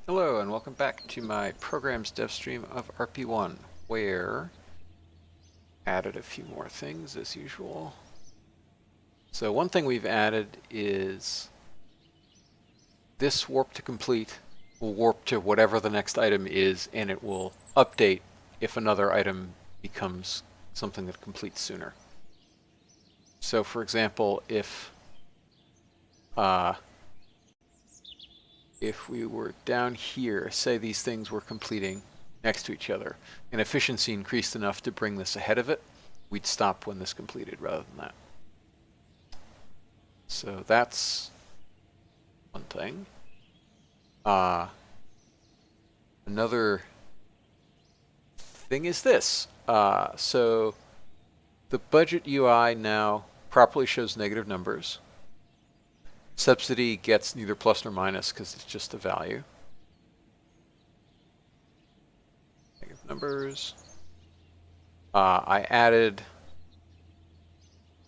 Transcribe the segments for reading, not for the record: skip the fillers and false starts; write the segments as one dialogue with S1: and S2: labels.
S1: Hello and welcome back to my programs dev stream of RP-1, where I added a few more things as usual. So one thing we've added is this warp to complete will warp to whatever the next item is, and it will update if another item becomes something that completes sooner. So for example, uh, if we were down here, say these things were completing next to each other, and efficiency increased enough to bring this ahead of it, we'd stop when this completed rather than that. So that's one thing. Another thing is this. So the budget UI now properly shows negative numbers. Subsidy gets neither plus nor minus because it's just a value. Negative numbers. I added.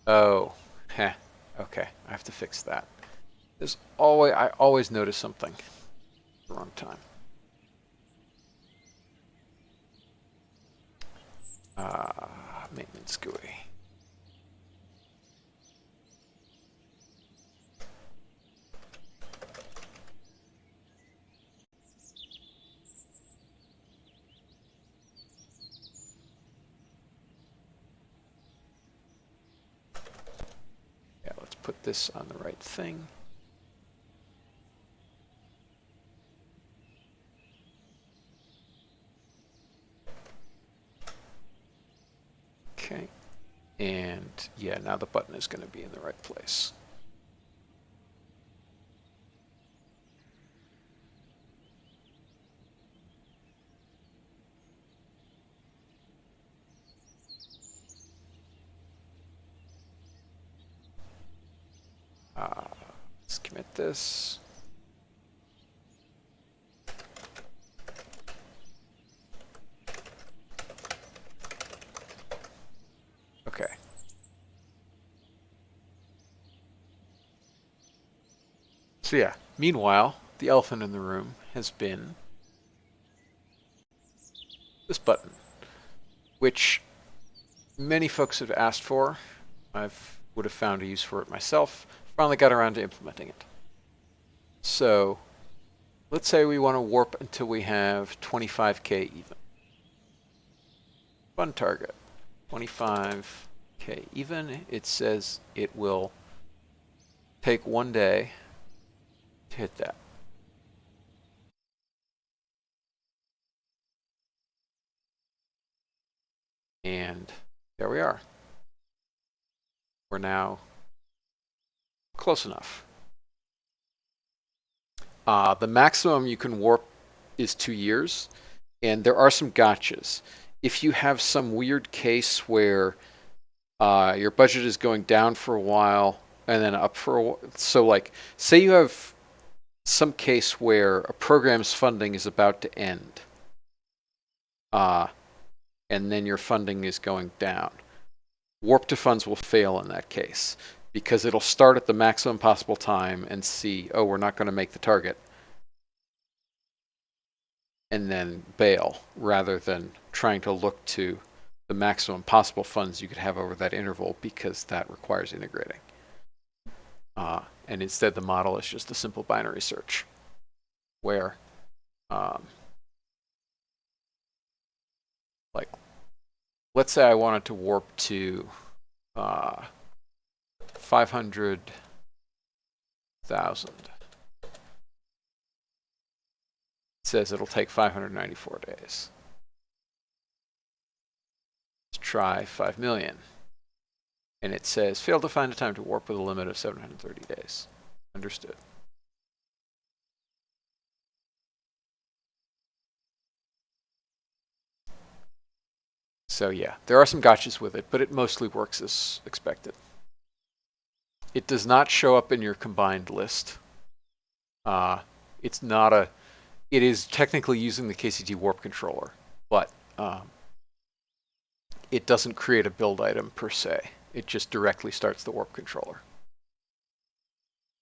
S1: Oh, heh. Okay, I have to fix that. I always notice something at the wrong time. Maintenance GUI. Yeah, let's put this on the right thing. Okay. And yeah, now the button is going to be in the right place. Let's commit this. Okay. So yeah, meanwhile, the elephant in the room has been this button, which many folks have asked for. I would have found a use for it myself. Finally got around to implementing it. So let's say we want to warp until we have 25k even. Fun target, 25k even. It says it will take 1 day to hit that. And there we are. We're now close enough. The maximum you can warp is 2 years, and there are some gotchas. If you have some weird case where your budget is going down for a while and then up for a while, so like say you have some case where a program's funding is about to end, and then your funding is going down. Warp to funds will fail in that case because it'll start at the maximum possible time and see, oh, we're not going to make the target, and then bail rather than trying to look to the maximum possible funds you could have over that interval because that requires integrating. And instead the model is just a simple binary search where like let's say I wanted to warp to 500,000. It says it'll take 594 days. Let's try 5 million. And it says failed to find a time to warp with a limit of 730 days. Understood. So yeah, there are some gotchas with it, but it mostly works as expected. It does not show up in your combined list. It's not a. It is technically using the KCT warp controller, but it doesn't create a build item per se. It just directly starts the warp controller.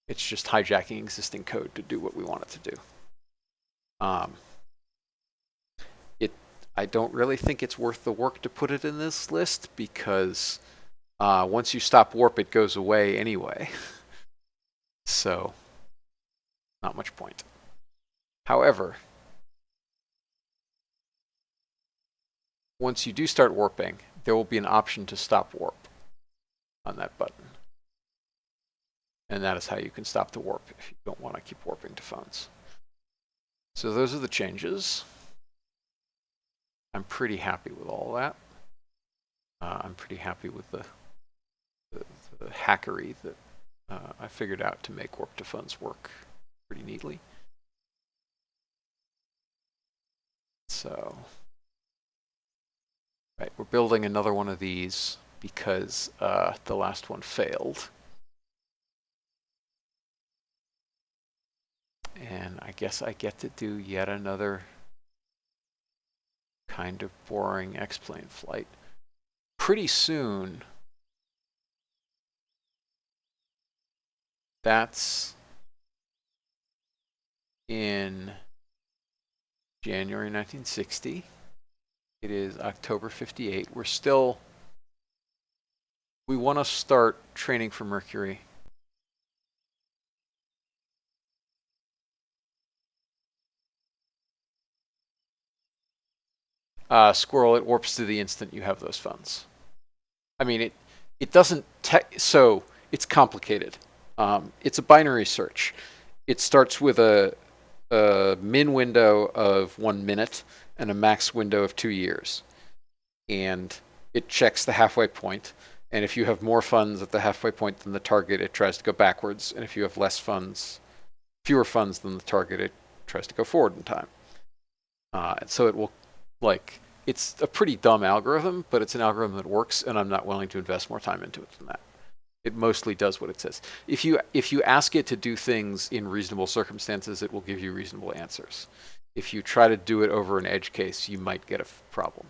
S1: It's just hijacking existing code to do what we want it to do. Um, it I don't really think it's worth the work to put it in this list because once you stop warp, it goes away anyway. So not much point. However, once you do start warping, there will be an option to stop warp on that button. And that is how you can stop the warp if you don't want to keep warping to phones. So those are the changes. I'm pretty happy with all that. I'm pretty happy with the hackery that I figured out to make warp to phones work pretty neatly. So, right, we're building another one of these because the last one failed. And I guess I get to do yet another kind of boring X-plane flight. Pretty soon, that's in January 1960. It is October 58. We want to start training for Mercury. Squirrel, it warps to the instant you have those funds. I mean, it doesn't, so it's complicated. It's a binary search. It starts with a min window of 1 minute and a max window of 2 years. And it checks the halfway point. And if you have more funds at the halfway point than the target, it tries to go backwards. And if you have fewer funds than the target, it tries to go forward in time. And so it will, like, it's a pretty dumb algorithm, but it's an algorithm that works, and I'm not willing to invest more time into it than that. It mostly does what it says. If you ask it to do things in reasonable circumstances, it will give you reasonable answers. If you try to do it over an edge case, you might get a problem.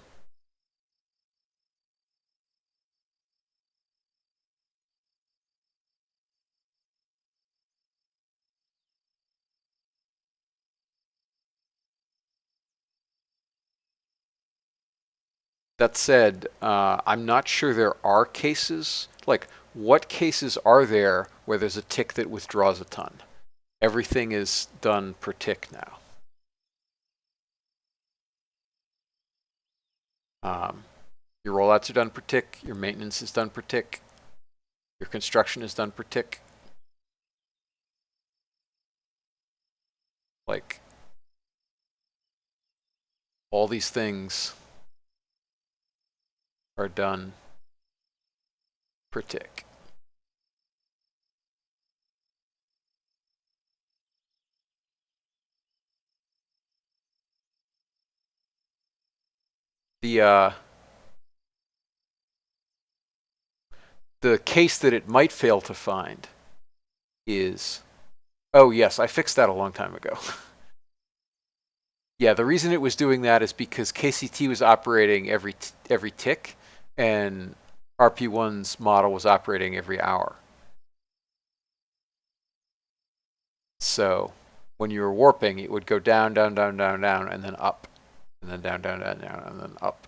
S1: That said, I'm not sure there are cases. Like, what cases are there where there's a tick that withdraws a ton? Everything is done per tick now. Your rollouts are done per tick. Your maintenance is done per tick. Your construction is done per tick. Like, all these things are done per tick. The case that it might fail to find is, oh yes, I fixed that a long time ago. Yeah, the reason it was doing that is because KCT was operating every tick, and RP-1's model was operating every hour. So when you were warping, it would go down, down, down, down, down, and then up, and then down, down, down, down, and then up.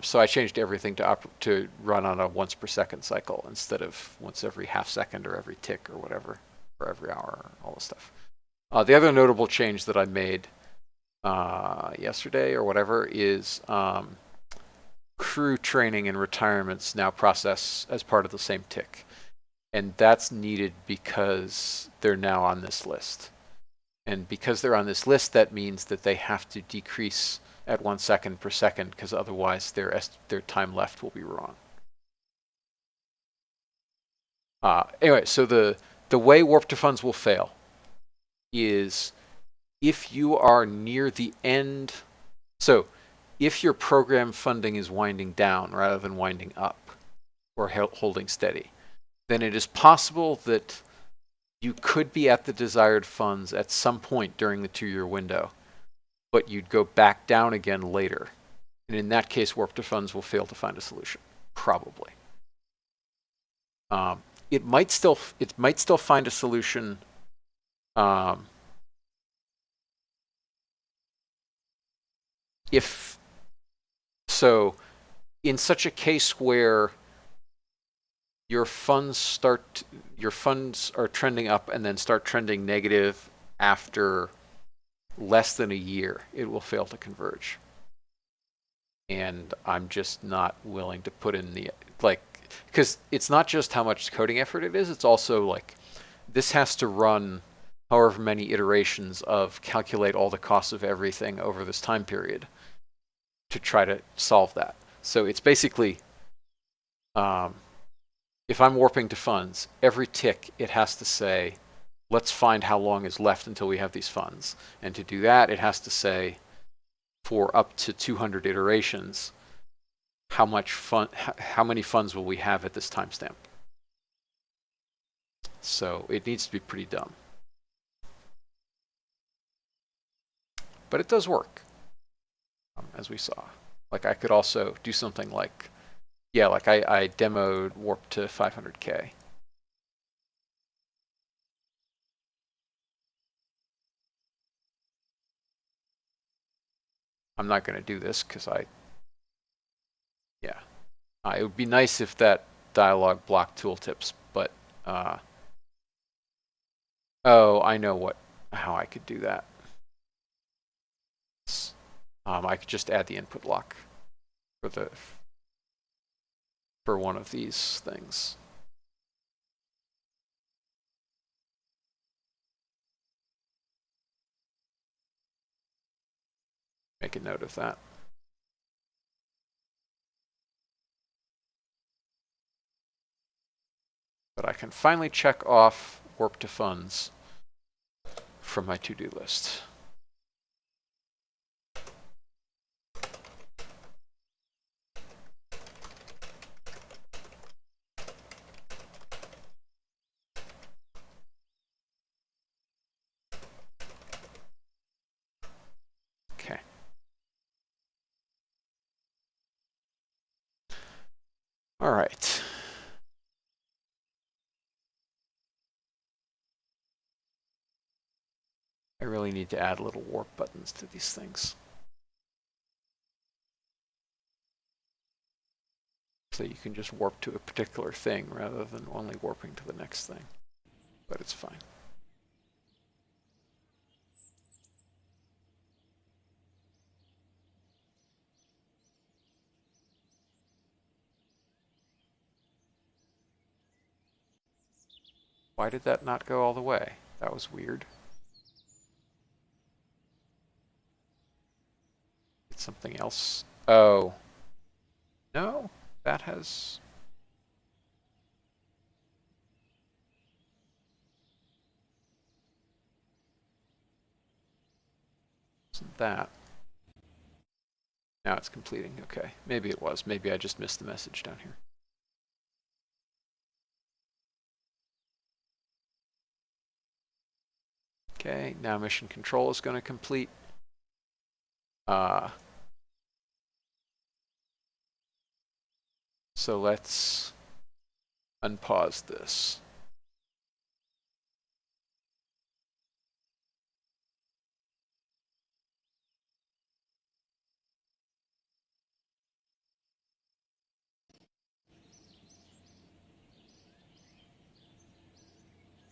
S1: So I changed everything to run on a once per second cycle instead of once every half second or every tick or whatever, or every hour, all this stuff. The other notable change that I made yesterday or whatever is crew training and retirements now process as part of the same tick. And that's needed because they're now on this list. And because they're on this list, that means that they have to decrease at 1 second per second, because otherwise their time left will be wrong. Anyway, so the way warp to funds will fail is if you are near the end. So if your program funding is winding down rather than winding up or holding steady, then it is possible that you could be at the desired funds at some point during the 2-year window, but you'd go back down again later. And in that case, warp to funds will fail to find a solution, probably. It might still find a solution if so, in such a case where your funds are trending up and then start trending negative after less than a year, it will fail to converge. And I'm just not willing to put in the, like, because it's not just how much coding effort it is, it's also like this has to run however many iterations of calculate all the costs of everything over this time period to try to solve that. So it's basically, if I'm warping to funds, every tick it has to say, let's find how long is left until we have these funds. And to do that, it has to say, for up to 200 iterations, how many funds will we have at this timestamp? So it needs to be pretty dumb. But it does work, as we saw. Like I could also do something like, yeah, like I demoed warp to 500K. I'm not going to do this because yeah. It would be nice if that dialog blocked tooltips, but, oh, I know how I could do that. I could just add the input lock for one of these things. Make a note of that. But I can finally check off warp to funds from my to-do list. Okay. All right. I really need to add little warp buttons to these things, so you can just warp to a particular thing rather than only warping to the next thing. But it's fine. Why did that not go all the way? That was weird. It's something else. Oh. No, that has... Isn't that? Now it's completing. Okay. Maybe it was. Maybe I just missed the message down here. Okay, now mission control is going to complete. So let's unpause this.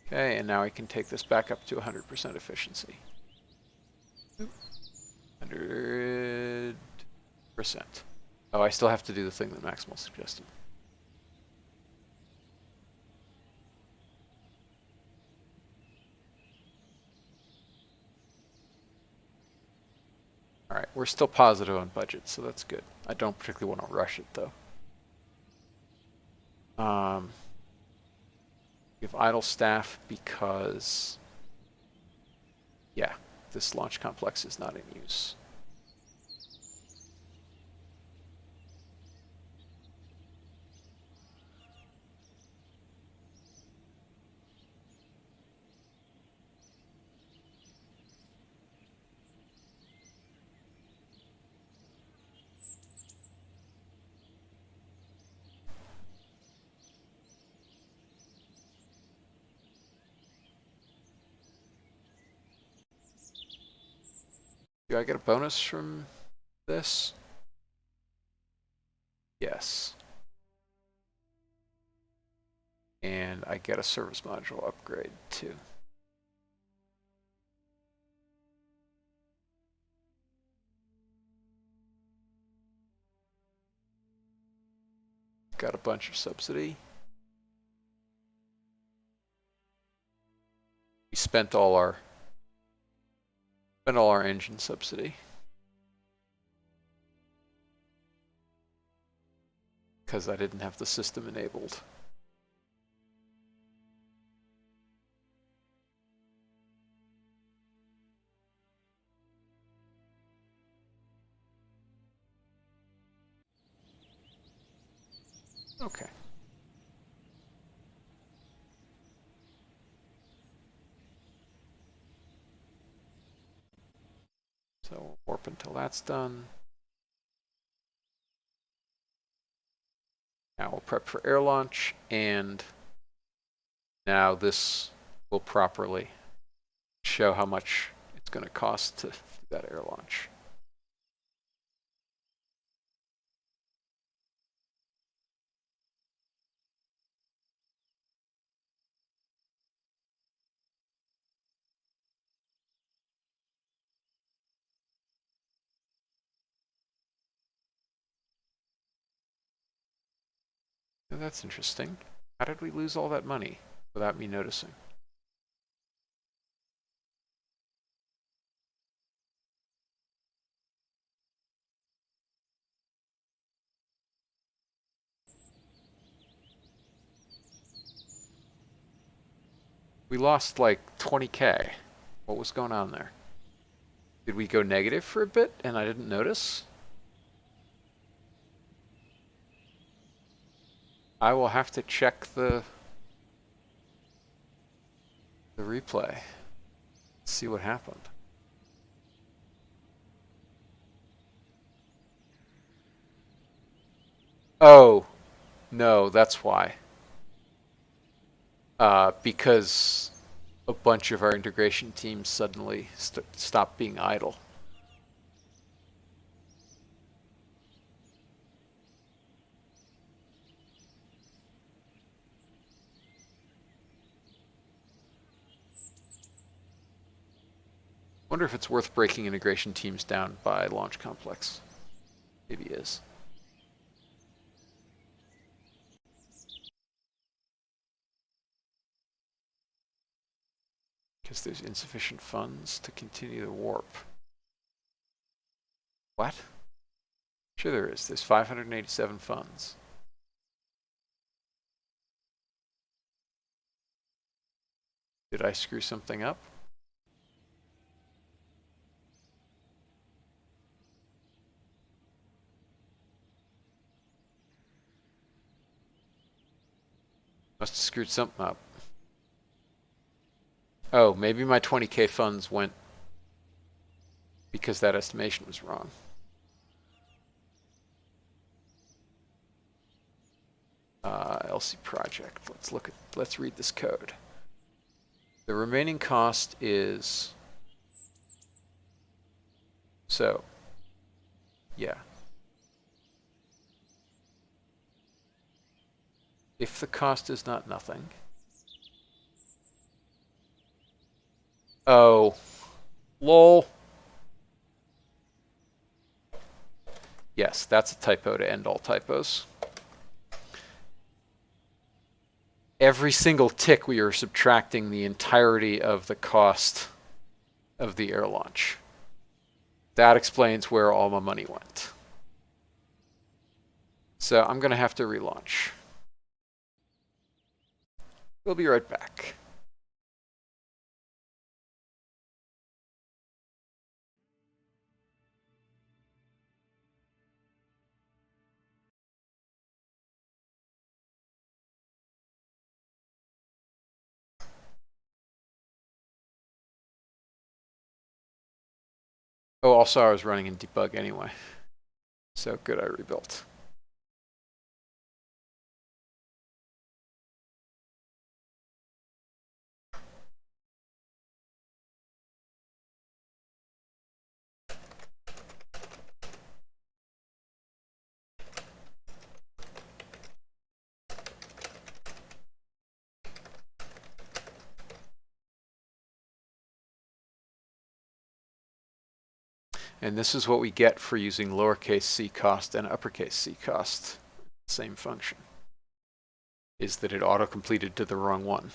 S1: Okay, and now I can take this back up to 100% efficiency. 100%. Oh, I still have to do the thing that Maximal suggested. All right, we're still positive on budget, so that's good. I don't particularly want to rush it, though. We have idle staff because, yeah, this launch complex is not in use. Do I get a bonus from this. Yes. And I get a service module upgrade too. Got a bunch of subsidy. We spent all our engine subsidy because I didn't have the system enabled. Okay. So we'll warp until that's done. Now we'll prep for air launch, and now this will properly show how much it's going to cost to do that air launch. Oh, that's interesting. How did we lose all that money without me noticing? We lost like 20K. What was going on there? Did we go negative for a bit and I didn't notice? I will have to check the replay. See what happened. Oh, no, that's why. Because a bunch of our integration teams suddenly stopped being idle. Wonder if it's worth breaking integration teams down by launch complex. Maybe it is. Because there's insufficient funds to continue the warp. What? Sure there is. There's 587 funds. Did I screw something up? Must have screwed something up. Oh, maybe my 20K funds went because that estimation was wrong. LC project. Let's read this code. The remaining cost is, so, yeah. If the cost is not nothing. Oh, lol. Yes, that's a typo to end all typos. Every single tick we are subtracting the entirety of the cost of the air launch. That explains where all my money went. So I'm going to have to relaunch. We'll be right back. Oh, also I was running in debug anyway. So good, I rebuilt. And this is what we get for using lowercase c cost and uppercase c cost. Same function. Is that it auto-completed to the wrong one.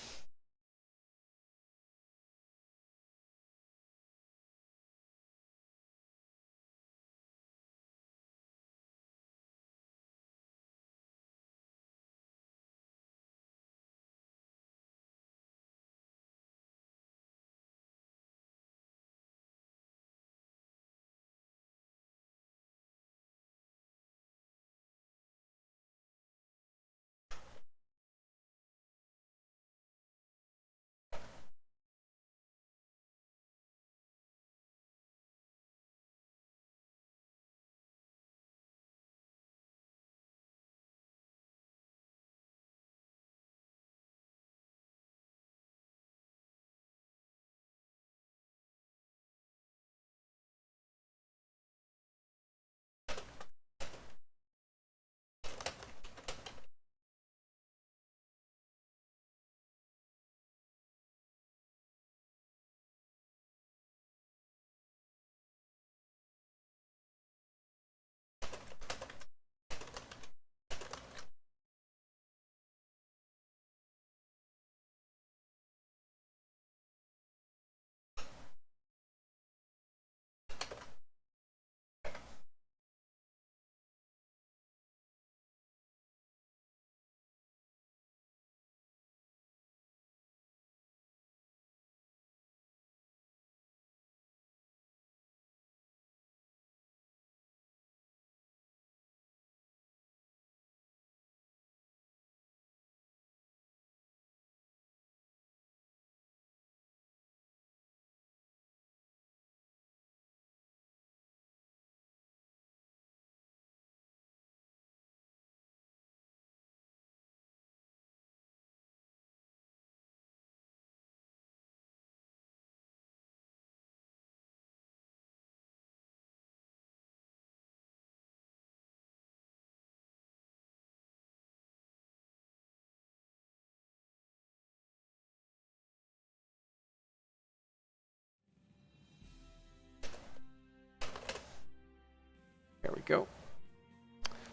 S1: There we go.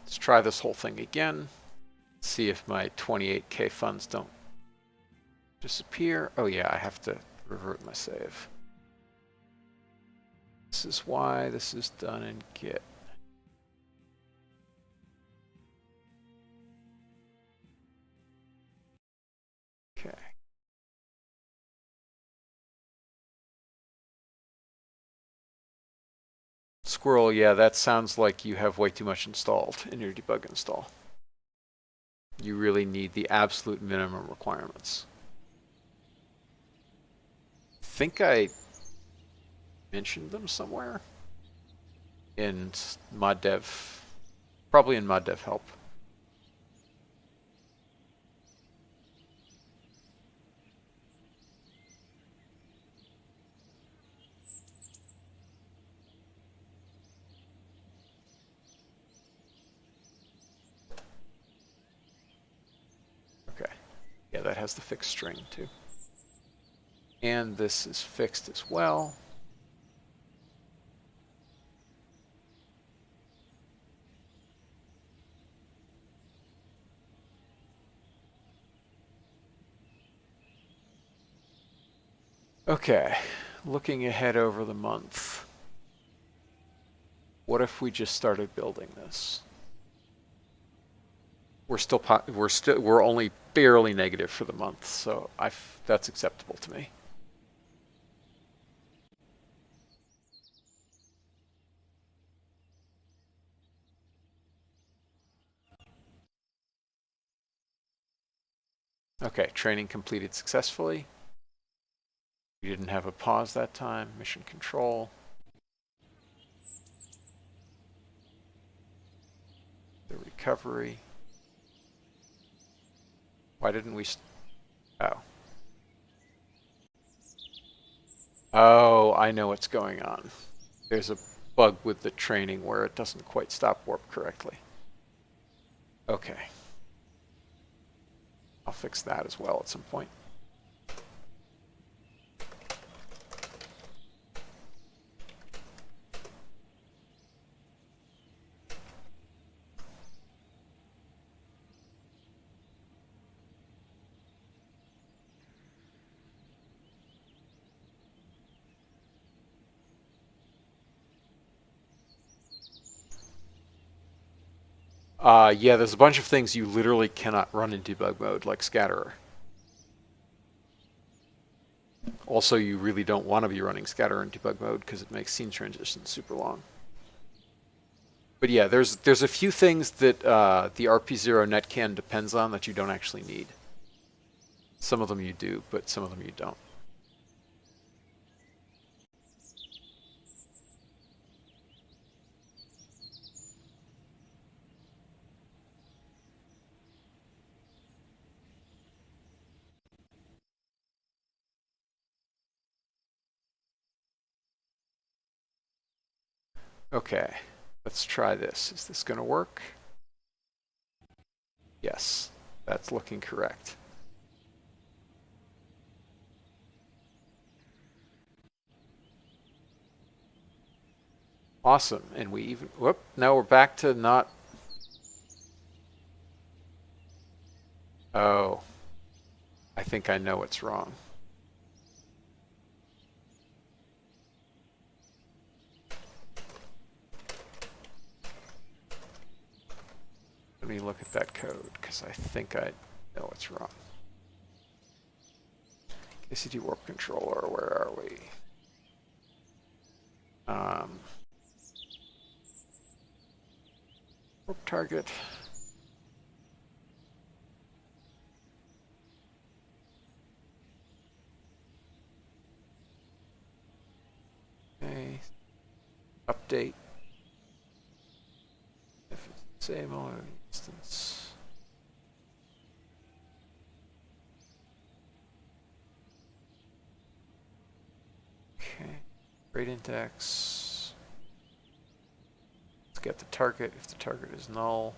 S1: Let's try this whole thing again. See if my 28K funds don't disappear. Oh yeah, I have to revert my save. This is why this is done in Git. Okay. Squirrel, yeah, that sounds like you have way too much installed in your debug install. You really need the absolute minimum requirements. I think I mentioned them somewhere in mod dev, probably in mod dev help. Okay, yeah, that has the fixed string too. And this is fixed as well. Okay, looking ahead over the month. What if we just started building this? We're only barely negative for the month, so that's acceptable to me. Okay, training completed successfully. We didn't have a pause that time. Mission control. The recovery. Why didn't we? Oh. Oh, I know what's going on. There's a bug with the training where it doesn't quite stop warp correctly. Okay. I'll fix that as well at some point. Yeah, there's a bunch of things you literally cannot run in debug mode, like Scatterer. Also, you really don't want to be running Scatterer in debug mode because it makes scene transitions super long. But yeah, there's a few things that the RP0 netcan depends on that you don't actually need. Some of them you do, but some of them you don't. Okay, let's try this. Is this going to work? Yes, that's looking correct. Awesome, and we even, whoop, now we're back to not, oh, I think I know what's wrong. Let me look at that code, because I think I know what's wrong. KCD warp controller, where are we? Warp target. Okay, update. If it's disable instance. Okay, rate index. Let's get the target. If the target is null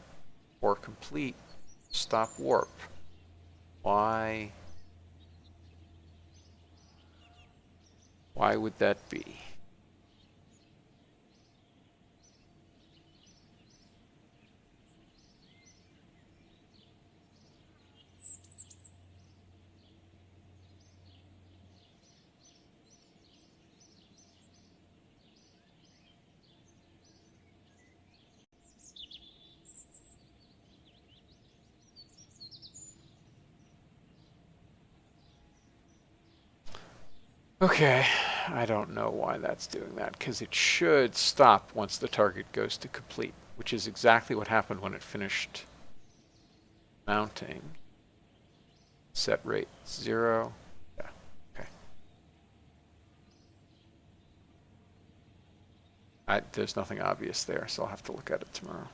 S1: or complete, stop warp. Why? Why would that be? Okay, I don't know why that's doing that, because it should stop once the target goes to complete, which is exactly what happened when it finished mounting. Set rate 0. Yeah, okay. There's nothing obvious there, so I'll have to look at it tomorrow.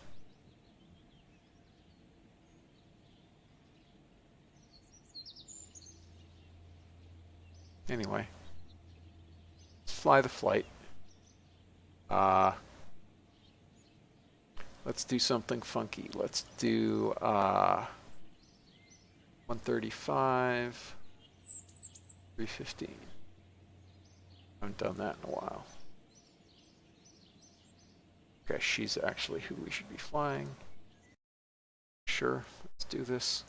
S1: Anyway, let's fly the flight. Let's do something funky. Let's do 135, 315. I haven't done that in a while. Okay, she's actually who we should be flying. Sure, let's do this.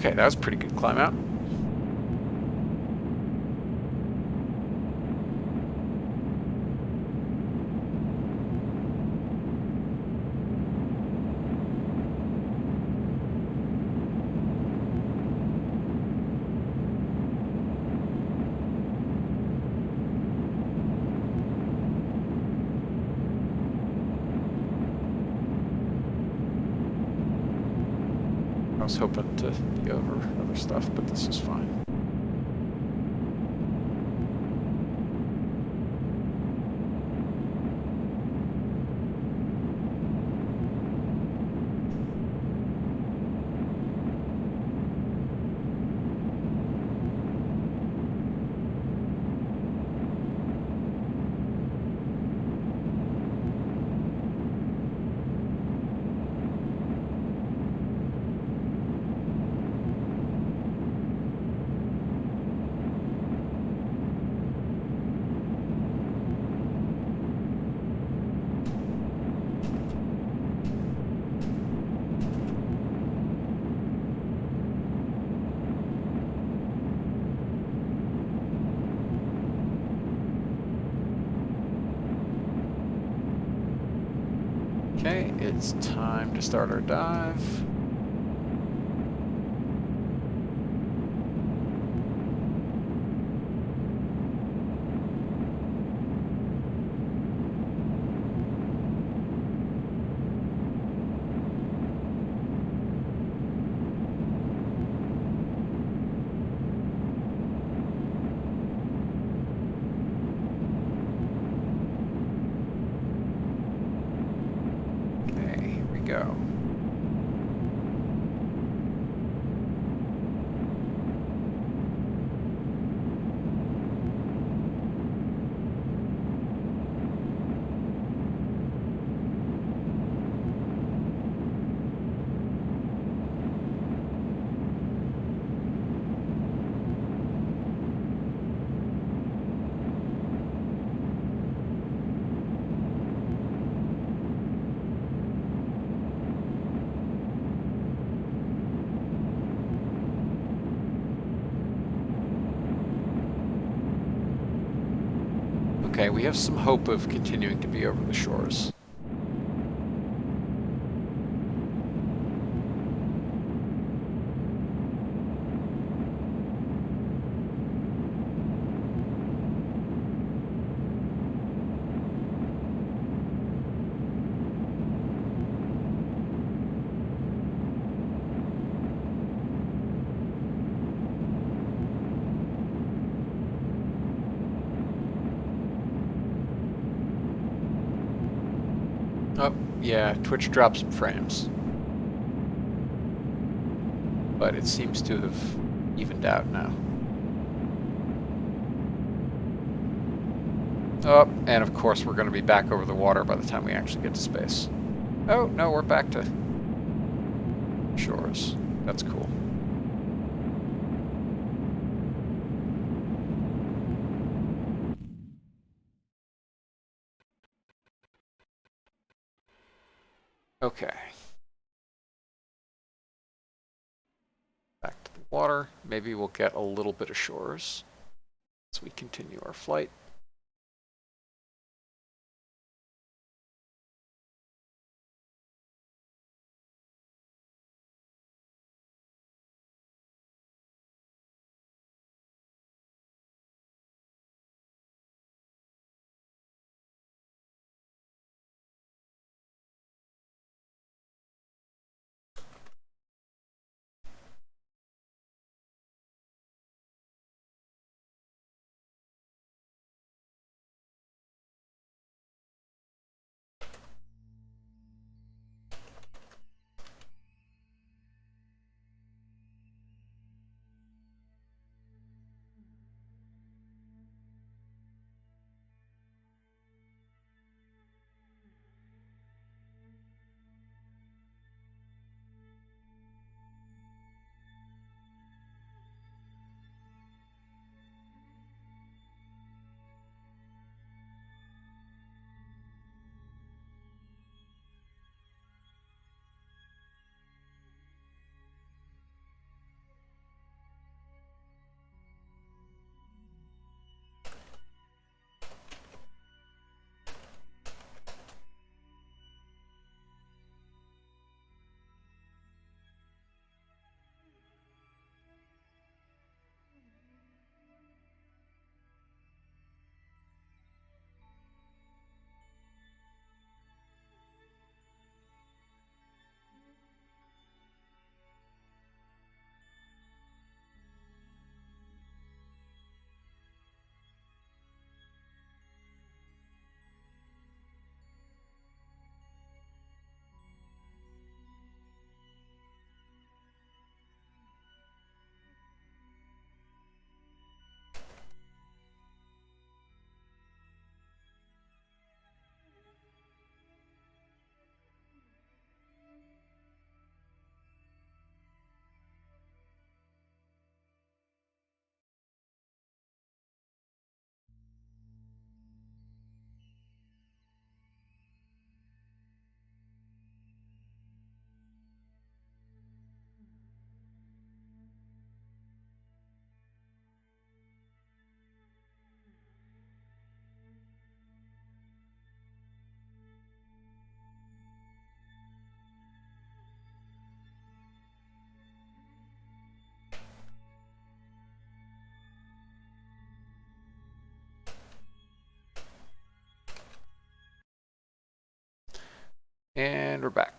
S1: Okay, that was a pretty good climb out. I was hoping to be over other stuff, but this is fine. Okay, it's time to start our dive. Okay, here we go. Okay, we have some hope of continuing to be over the shores. Oh, yeah, Twitch dropped some frames. But it seems to have evened out now. Oh, and of course we're going to be back over the water by the time we actually get to space. Oh, no, we're back to shores. That's cool. Okay. Back to the water. Maybe we'll get a little bit of shores as we continue our flight. And we're back.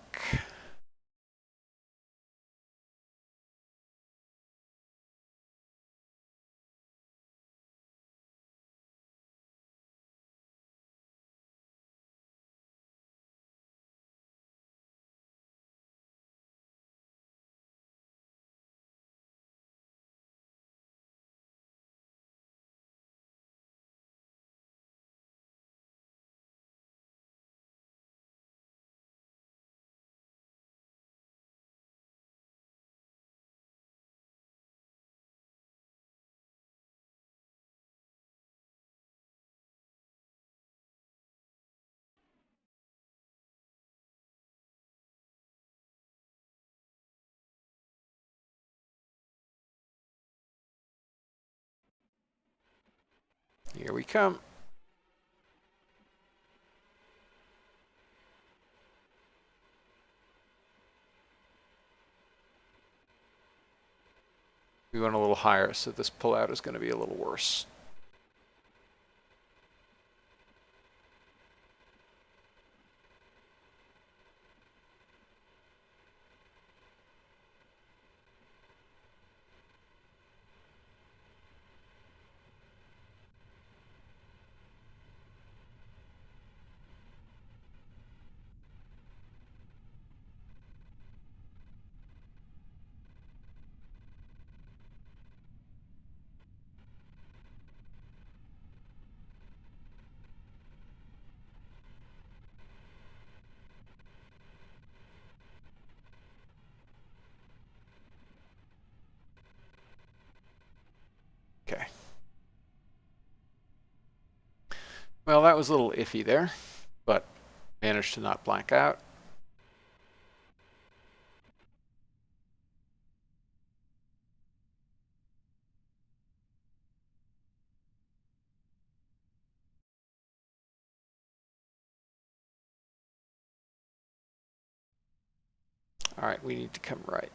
S1: Here we come. We went a little higher, so this pullout is going to be a little worse. Okay. Well, that was a little iffy there, but managed to not blank out. All right, we need to come right.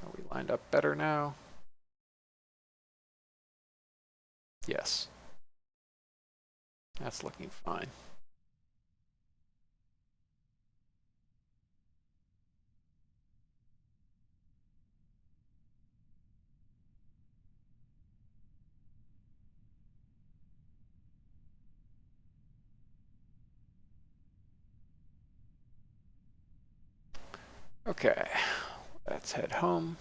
S1: Are we lined up better now? Yes. That's looking fine. Okay, let's head home.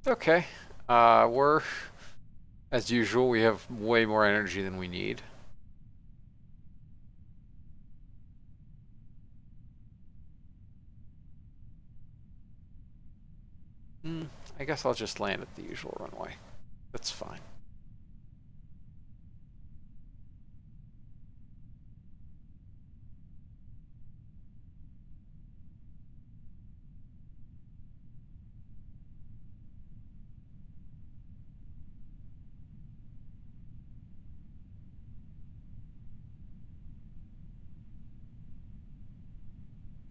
S1: Okay, we're, as usual, we have way more energy than we need. I guess I'll just land at the usual runway. That's fine.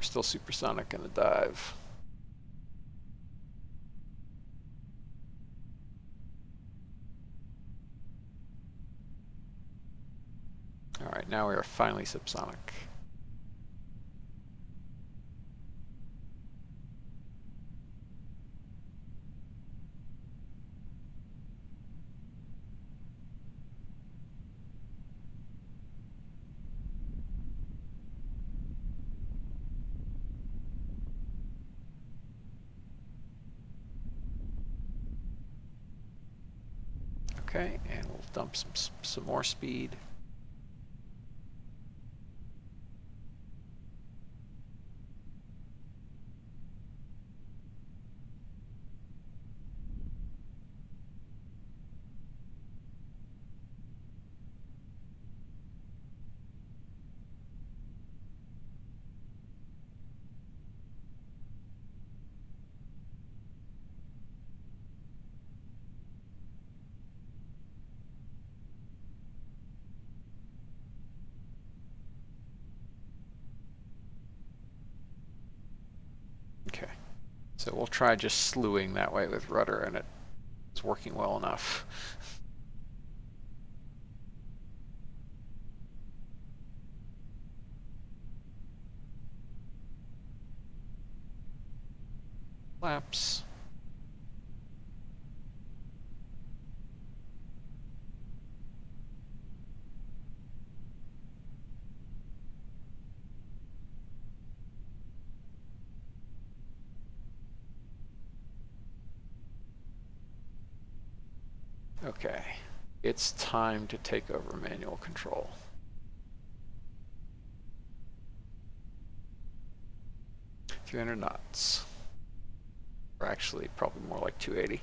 S1: still supersonic in the dive. All right, now we are finally subsonic. Okay, and we'll dump some more speed. Okay, so we'll try just slewing that way with rudder, and it's working well enough. Flaps. Okay, it's time to take over manual control. - 300 knots. Or actually, probably more like 280.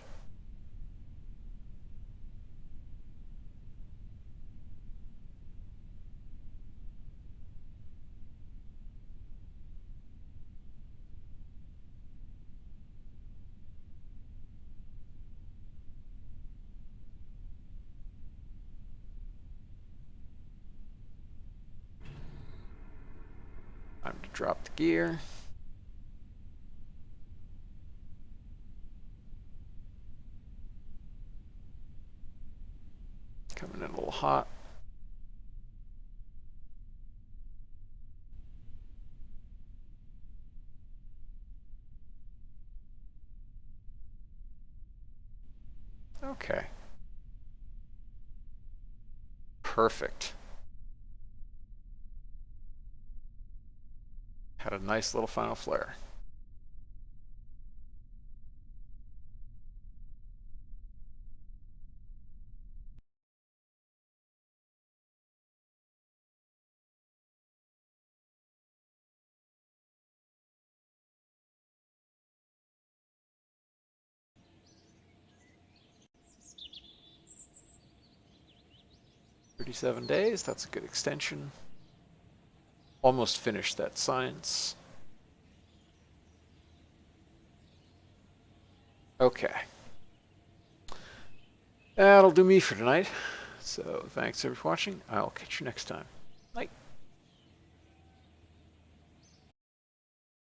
S1: Time to drop the gear. Coming in a little hot. Okay. Perfect. Had a nice little final flare. "37 days, that's a good extension. Almost finished that science. Okay. That'll do me for tonight. So thanks everyone for watching. I'll catch you next time. Night.